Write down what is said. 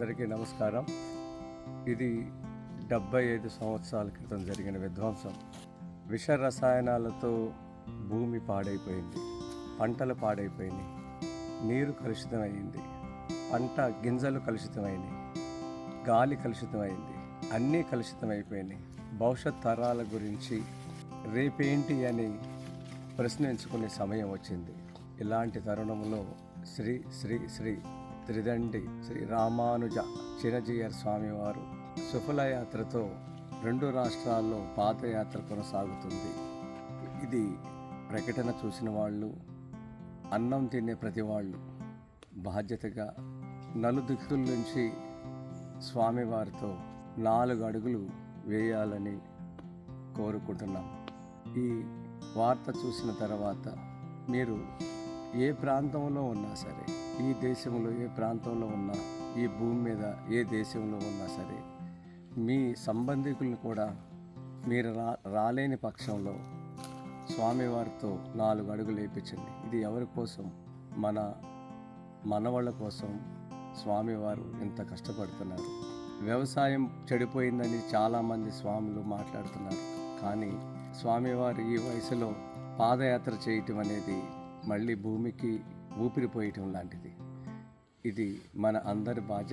అందరికీ నమస్కారం. ఇది 75 సంవత్సరాల క్రితం జరిగిన విధ్వంసం. విష రసాయనాలతో భూమి పాడైపోయింది, పంటలు పాడైపోయినాయి, నీరు కలుషితమైంది, పంట గింజలు కలుషితమైనాయి, గాలి కలుషితమైంది, అన్నీ కలుషితమైపోయినాయి. భవిష్యత్ తరాల గురించి రేపేంటి అని ప్రశ్నించుకునే సమయం వచ్చింది. ఇలాంటి తరుణంలో శ్రీ శ్రీ శ్రీ త్రిదండి శ్రీ రామానుజ చినజీయర్ స్వామివారు సుఫలయాత్రతో 2 రాష్ట్రాల్లో పాదయాత్ర కొనసాగుతుంది. ఇది ప్రకటన చూసిన వాళ్ళు, అన్నం తినే ప్రతి వాళ్ళు బాధ్యతగా నలుదిక్కుల నుంచి స్వామివారితో 4 అడుగులు వేయాలని కోరుకుంటున్నాం. ఈ వార్త చూసిన తర్వాత మీరు ఏ ప్రాంతంలో ఉన్నా సరే, ఈ దేశంలో ఏ ప్రాంతంలో ఉన్నా, ఈ భూమి మీద ఏ దేశంలో ఉన్నా సరే, మీ సంబంధికులను కూడా మీరు రాలేని పక్షంలో స్వామివారితో 4 అడుగులు వేయించండి. ఇది ఎవరి కోసం? మన మనవాళ్ళ కోసం స్వామివారు ఇంత కష్టపడుతున్నారు. వ్యవసాయం చెడిపోయిందని చాలామంది స్వాములు మాట్లాడుతున్నారు. కానీ స్వామివారు ఈ వయసులో పాదయాత్ర చేయటం అనేది మళ్ళీ భూమికి ఊపిరిపోయటం లాంటిది. ఇది మన అందరి బాధ్యత.